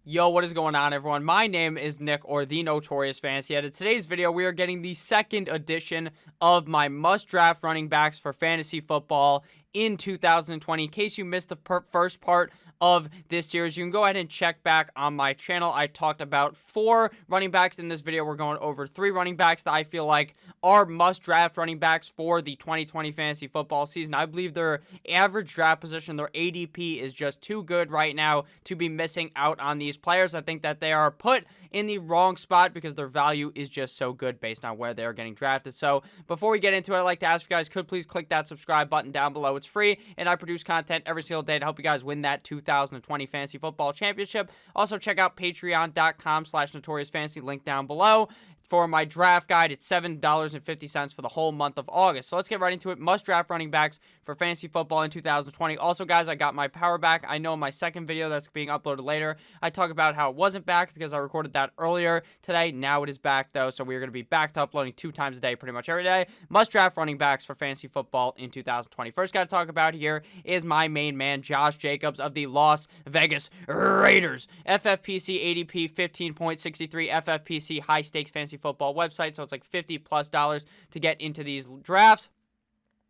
Yo, what is going on, everyone? My name is Nick, or the Notorious Fantasy Head. In today's video, we are getting the second edition of my must-draft running backs for fantasy football in 2020. In case you missed the first part of this series, you can go ahead and check back on my channel. I talked about 4 running backs. In this video, we're going over 3 running backs that I feel like are must-draft running backs for the 2020 fantasy football season. I believe their average draft position, their ADP, is just too good right now to be missing out on these players. I think that they are put in the wrong spot because their value is just so good based on where they're getting drafted. So before we get into it, I'd like to ask you guys, could please click that subscribe button down below. It's free, and I produce content every single day to help you guys win that 2020 fantasy football championship. Also, check out patreon.com/notoriousfantasy, link down below. For my draft guide, it's $7.50 for the whole month of August. So let's get right into it. Must draft running backs for fantasy football in 2020. Also, guys, I got my power back. I know in my second video that's being uploaded later, I talk about how it wasn't back because I recorded that earlier today. Now it is back, though, so we're going to be back to uploading 2 times a day pretty much every day. Must draft running backs for fantasy football in 2020. First guy to talk about here is my main man, Josh Jacobs of the Las Vegas Raiders. FFPC ADP 15.63, FFPC high stakes fantasy football website, so it's like $50+ to get into these drafts.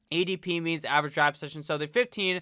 ADP means average draft position, so the 15th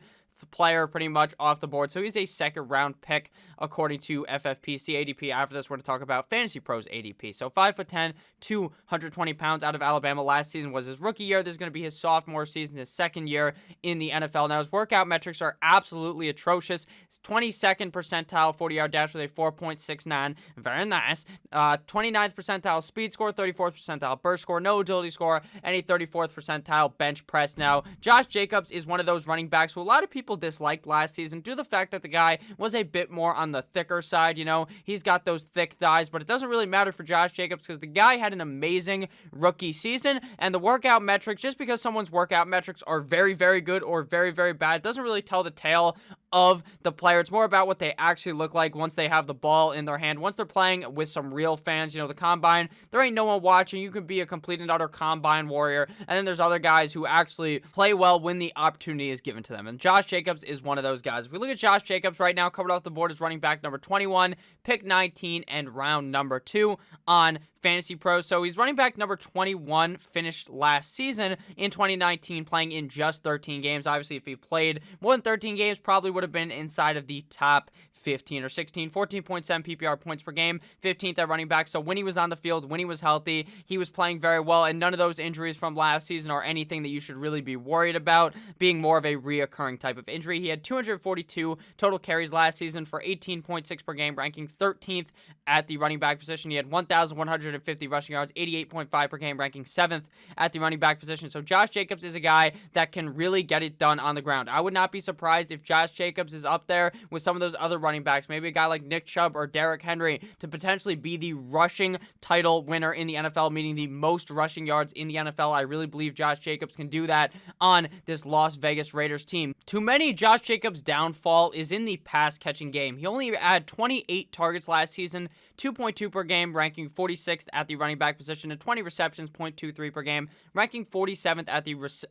player pretty much off the board, so he's a second round pick according to FFPC ADP. After this, we're going to talk about Fantasy Pros ADP. So 5'10", 220 pounds, out of Alabama. Last season was his rookie year. This is going to be his sophomore season, his second year in the NFL. Now, his workout metrics are absolutely atrocious. 22nd percentile 40-yard dash with a 4.69. Very nice. 29th percentile speed score, 34th percentile burst score, no agility score, and a 34th percentile bench press. Now, Josh Jacobs is one of those running backs who a lot of people disliked last season due to the fact that the guy was a bit more on the thicker side. You know, he's got those thick thighs, but it doesn't really matter for Josh Jacobs because the guy had an amazing rookie season, and the workout metrics, just because someone's workout metrics are very, very good or very, very bad, doesn't really tell the tale of the player. It's more about what they actually look like once they have the ball in their hand, once they're playing with some real fans. You know, the combine, there ain't no one watching. You can be a complete and utter combine warrior, and then there's other guys who actually play well when the opportunity is given to them, and Josh Jacobs is one of those guys. If we look at Josh Jacobs right now, covered off the board as running back number 21, pick 19, and round number 2 on Fantasy Pros. So he's running back number 21, finished last season in 2019, playing in just 13 games. Obviously, if he played more than 13 games, probably would have been inside of the top 15 or 16, 14.7 PPR points per game, 15th at running back. So when he was on the field, when he was healthy, he was playing very well, and none of those injuries from last season are anything that you should really be worried about, being more of a reoccurring type of injury. He had 242 total carries last season for 18.6 per game, ranking 13th at the running back position. He had 1,150 rushing yards, 88.5 per game, ranking 7th at the running back position. So Josh Jacobs is a guy that can really get it done on the ground. I would not be surprised if Josh Jacobs is up there with some of those other running backs, maybe a guy like Nick Chubb or Derrick Henry, to potentially be the rushing title winner in the NFL, meaning the most rushing yards in the NFL. I really believe Josh Jacobs can do that on this Las Vegas Raiders team. To many, Josh Jacobs' downfall is in the pass-catching game. He only had 28 targets last season, 2.2 per game, ranking 46th at the running back position, and 20 receptions, 0.23 per game, ranking 47th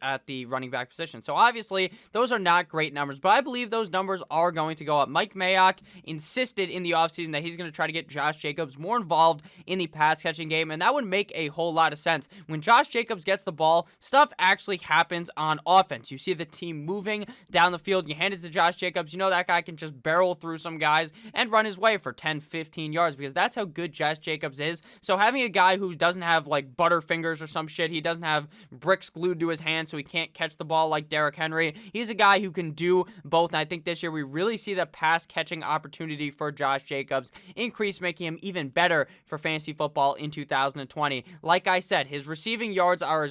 at the running back position. So obviously, those are not great numbers, but I believe those numbers are going to go up. Mike Mayock insisted in the offseason that he's going to try to get Josh Jacobs more involved in the pass-catching game, and that would make a whole lot of sense. When Josh Jacobs gets the ball, stuff actually happens on offense. You see the team moving down the field, you hand it to Josh Jacobs, you know that guy can just barrel through some guys and run his way for 10, 15 yards, because that's how good Josh Jacobs is. So having a guy who doesn't have like butterfingers or some shit, he doesn't have bricks glued to his hands so he can't catch the ball like Derrick Henry, he's a guy who can do both, and I think this year we really see the pass-catching opportunity for Josh Jacobs increase, making him even better for fantasy football in 2020. Like I said, his receiving yards are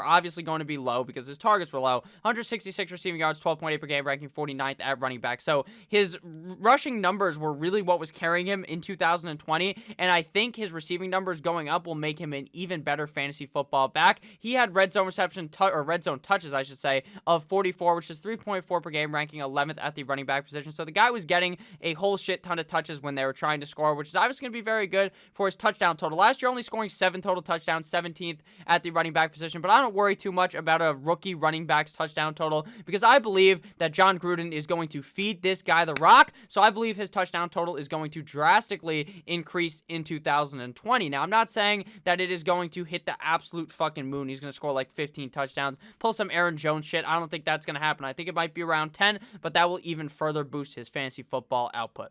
obviously going to be low because his targets were low. 166 receiving yards, 12.8 per game, ranking 49th at running back. So his rushing numbers were really what was carrying him in 2020, and I think his receiving numbers going up will make him an even better fantasy football back. He had red zone red zone touches, I should say, of 44, which is 3.4 per game, ranking 11th at the running back position. So the guy was getting getting a whole shit ton of touches when they were trying to score, which is obviously going to be very good for his touchdown total. Last year, only scoring 7 total touchdowns, 17th at the running back position, but I don't worry too much about a rookie running back's touchdown total because I believe that John Gruden is going to feed this guy the rock, so I believe his touchdown total is going to drastically increase in 2020. Now, I'm not saying that it is going to hit the absolute fucking moon. He's going to score like 15 touchdowns, pull some Aaron Jones shit. I don't think that's going to happen. I think it might be around 10, but that will even further boost his fantasy football output.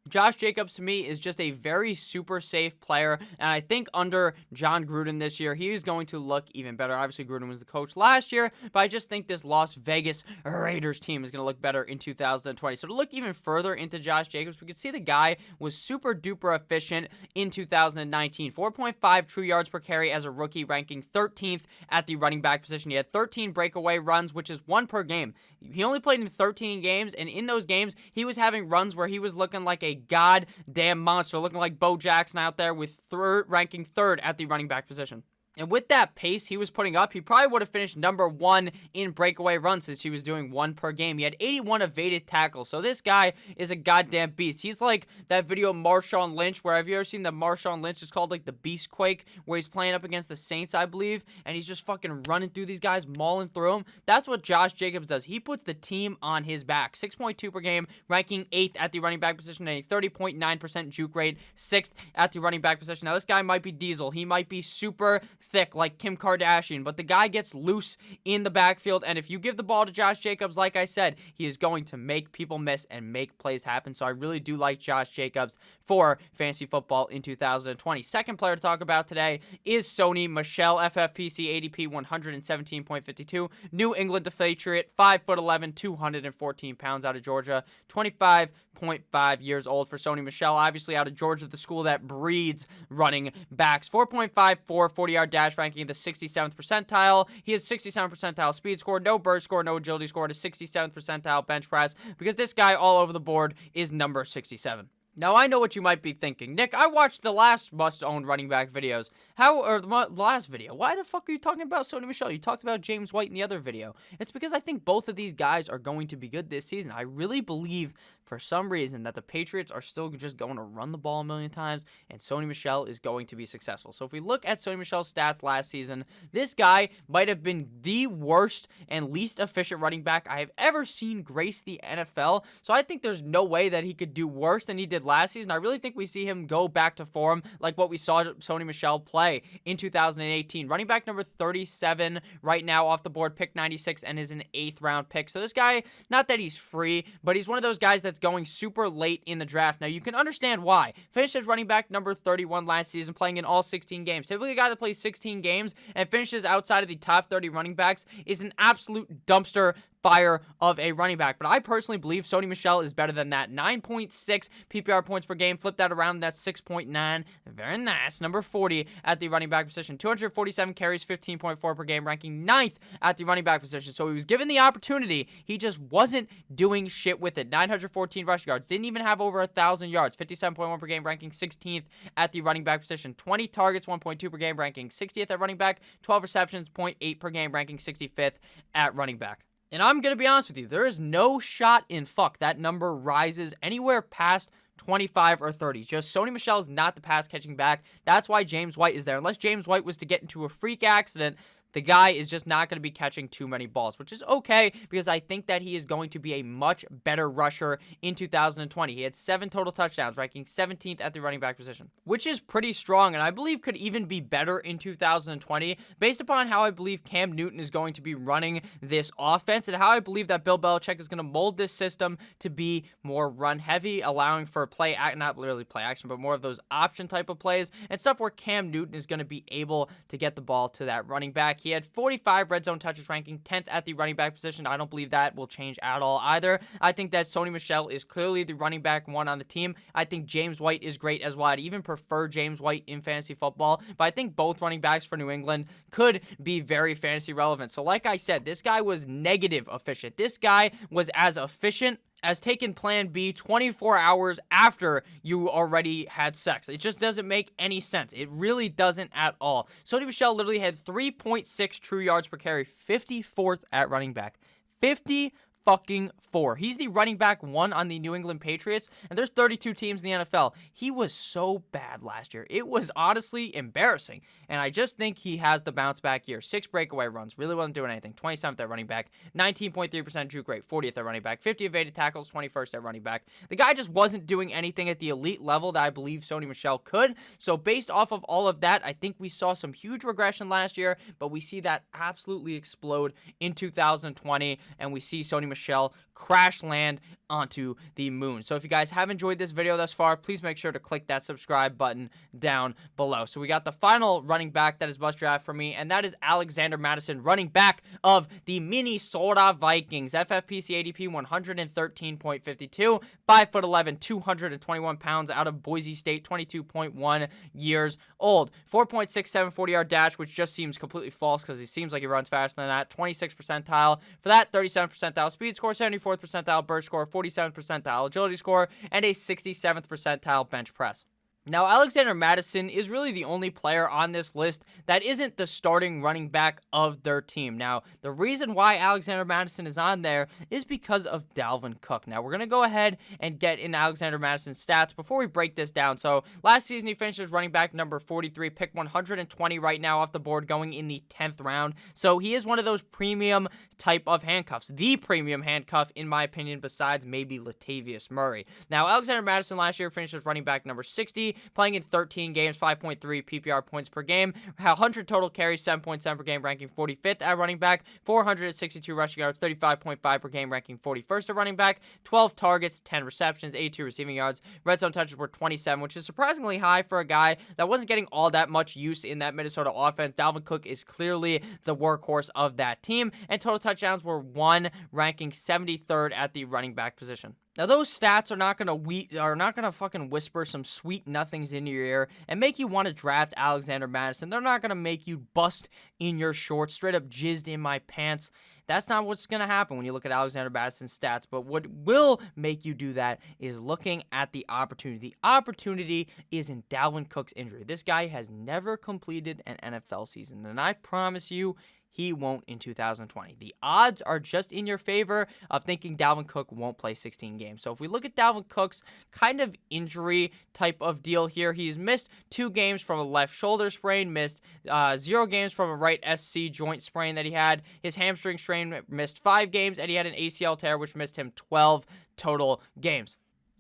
Josh Jacobs, to me, is just a very super safe player, and I think under John Gruden this year, he is going to look even better. Obviously, Gruden was the coach last year, but I just think this Las Vegas Raiders team is going to look better in 2020. So to look even further into Josh Jacobs, we can see the guy was super duper efficient in 2019. 4.5 true yards per carry as a rookie, ranking 13th at the running back position. He had 13 breakaway runs, which is 1 per game. He only played in 13 games, and in those games, he was having runs where he was looking like a goddamn monster, looking like Bo Jackson out there with ranking 3rd at the running back position. And with that pace he was putting up, he probably would have finished number 1 in breakaway runs since he was doing 1 per game. He had 81 evaded tackles, so this guy is a goddamn beast. He's like that video of Marshawn Lynch, where have you ever seen the Marshawn Lynch? It's called like the Beast Quake, where he's playing up against the Saints, I believe, and he's just fucking running through these guys, mauling through them. That's what Josh Jacobs does. He puts the team on his back. 6.2 per game, ranking 8th at the running back position, and a 30.9% juke rate, 6th at the running back position. Now, this guy might be diesel. He might be super thick like Kim Kardashian, but the guy gets loose in the backfield, and if you give the ball to Josh Jacobs, like I said, he is going to make people miss and make plays happen. So I really do like Josh Jacobs for fantasy football in 2020. Second player to talk about today is Sony Michel, FFPC ADP 117.52, New England Patriot, 5'11", 214 pounds, out of Georgia, 25.5 years old for Sony Michel, obviously out of Georgia, the school that breeds running backs. 4.54 40-yard dash ranking in the 67th percentile. He has 67th percentile speed score, no burst score, no agility score, and a 67th percentile bench press, because this guy all over the board is number 67. Now, I know what you might be thinking. Nick, I watched the last must-own running back videos. The last video. Why the fuck are you talking about Sony Michel? You talked about James White in the other video. It's because I think both of these guys are going to be good this season. I really believe, for some reason, that the Patriots are still just going to run the ball a million times, and Sony Michel is going to be successful. So if we look at Sony Michel's stats last season, this guy might have been the worst and least efficient running back I have ever seen grace the NFL. So I think there's no way that he could do worse than he did last season. I really think we see him go back to form like what we saw Sony Michel play in 2018. Running back number 37 right now off the board, pick 96, and is an 8th round pick. So this guy, not that he's free, but he's one of those guys that's going super late in the draft. Now, you can understand why. Finished as running back number 31 last season, playing in all 16 games. Typically, a guy that plays 16 games and finishes outside of the top 30 running backs is an absolute dumpster fire of a running back. But I personally believe Sony Michel is better than that. 9.6 PPR points per game. Flip that around. That's 6.9. Very nice. Number 40 at the running back position. 247 carries, 15.4 per game, ranking 9th at the running back position. So he was given the opportunity. He just wasn't doing shit with it. 914 rush yards. Didn't even have over 1,000 yards. 57.1 per game, ranking 16th at the running back position. 20 targets, 1.2 per game, ranking 60th at running back. 12 receptions, 0.8 per game, ranking 65th at running back. And I'm going to be honest with you, there is no shot in fuck that number rises anywhere past 25 or 30. Just Sony Michel is not the pass catching back. That's why James White is there. Unless James White was to get into a freak accident, the guy is just not going to be catching too many balls, which is okay because I think that he is going to be a much better rusher in 2020. He had 7 total touchdowns, ranking 17th at the running back position, which is pretty strong, and I believe could even be better in 2020 based upon how I believe Cam Newton is going to be running this offense and how I believe that Bill Belichick is going to mold this system to be more run-heavy, allowing for not really play action, but more of those option type of plays and stuff where Cam Newton is going to be able to get the ball to that running back. He had 45 red zone touches, ranking 10th at the running back position. I don't believe that will change at all either. I think that Sony Michel is clearly the running back 1 on the team. I think James White is great as well. I'd even prefer James White in fantasy football, but I think both running backs for New England could be very fantasy relevant. So like I said, this guy was negative efficient. This guy was as efficient as taking Plan B 24 hours after you already had sex. It just doesn't make any sense. It really doesn't at all. Sony Michel literally had 3.6 true yards per carry, 54th at running back. 54th fucking 4. He's the running back 1 on the New England Patriots, and there's 32 teams in the NFL. He was so bad last year. It was honestly embarrassing, and I just think he has the bounce back year. 6 breakaway runs, really wasn't doing anything. 27th at running back, 19.3% juke rate, 40th at running back, 50 evaded tackles, 21st at running back. The guy just wasn't doing anything at the elite level that I believe Sony Michel could. So based off of all of that, I think we saw some huge regression last year, but we see that absolutely explode in 2020, and we see Sony Michel crash land onto the moon. So if you guys have enjoyed this video thus far, please make sure to click that subscribe button down below. So we got the final running back that is must draft for me, and that is Alexander Madison, running back of the Minnesota Vikings. FFPC ADP 113.52, 5'11", 221 pounds, out of Boise State, 22.1 years old. 4.67 40-yard dash, which just seems completely false because he seems like he runs faster than that. 26th percentile for that, 37th percentile speed score, 74th percentile burst score, 47th percentile agility score, and a 67th percentile bench press. Now, Alexander Madison is really the only player on this list that isn't the starting running back of their team. Now, the reason why Alexander Madison is on there is because of Dalvin Cook. Now, we're going to go ahead and get in Alexander Madison's stats before we break this down. So, last season he finished as running back number 43, pick 120 right now off the board, going in the 10th round. So, he is one of those premium type of handcuffs. The premium handcuff, in my opinion, besides maybe Latavius Murray. Now, Alexander Madison last year finished as running back number 60, playing in 13 games, 5.3 PPR points per game, 100 total carries, 7.7 per game, ranking 45th at running back, 462 rushing yards, 35.5 per game, ranking 41st at running back, 12 targets, 10 receptions, 82 receiving yards, red zone touches were 27, which is surprisingly high for a guy that wasn't getting all that much use in that Minnesota offense. Dalvin Cook is clearly the workhorse of that team, and total touchdowns were 1, ranking 73rd at the running back position. Now, those stats are not gonna fucking whisper some sweet nothings into your ear and make you want to draft Alexander Madison. They're not gonna make you bust in your shorts, straight up jizzed in my pants. That's not what's going to happen when you look at Alexander Madison's stats. But what will make you do that is looking at the opportunity. The opportunity is in Dalvin Cook's injury. This guy has never completed an NFL season, and I promise you, he won't in 2020. The odds are just in your favor of thinking Dalvin Cook won't play 16 games. So if we look at Dalvin Cook's kind of injury type of deal here, he's missed 2 games from a left shoulder sprain, missed 0 games from a right SC joint sprain that he had. His hamstring strain missed 5 games, and he had an ACL tear, which missed him 12 total games.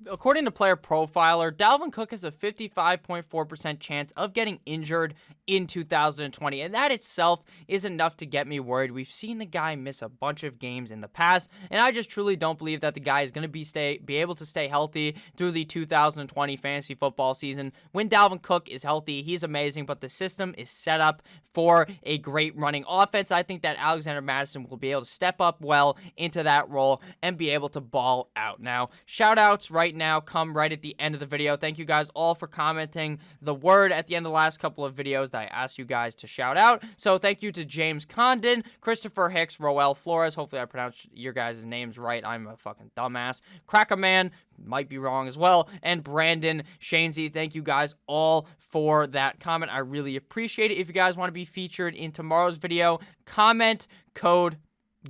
According to Player Profiler, Dalvin Cook has a 55.4% chance of getting injured in 2020, and that itself is enough to get me worried. We've seen the guy miss a bunch of games in the past, and I just truly don't believe that the guy is going to be able to stay healthy through the 2020 fantasy football season. When Dalvin Cook is healthy, he's amazing, but the system is set up for a great running offense. I think that Alexander Madison will be able to step up well into that role and be able to ball out. Now, shout-outs right now come right at the end of the video. Thank you guys all for commenting the word at the end of the last couple of videos that I asked you guys to shout out. So thank you to James Condon, Christopher Hicks, Roel Flores. Hopefully I pronounced your guys' names right. I'm a fucking dumbass. Crackerman, might be wrong as well, and Brandon Shanesy. Thank you guys all for that comment. I really appreciate it. If you guys want to be featured in tomorrow's video, comment code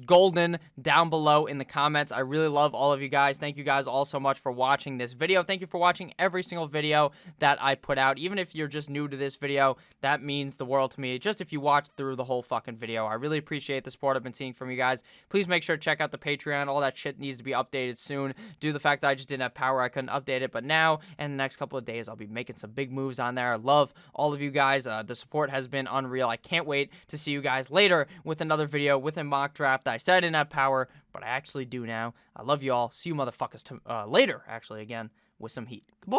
Golden down below in the comments. I really love all of you guys. Thank you guys all so much for watching this video. Thank you for watching every single video that I put out. Even if you're just new to this video, that means the world to me. Just if you watch through the whole fucking video. I really appreciate the support I've been seeing from you guys. Please make sure to check out the Patreon. All that shit needs to be updated soon. Due to the fact that I just didn't have power, I couldn't update it. But now, in the next couple of days, I'll be making some big moves on there. I love all of you guys. The support has been unreal. I can't wait to see you guys later with another video with a mock draft. I said I didn't have power, but I actually do now. I love you all. See you motherfuckers later, actually, again, with some heat. Goodbye.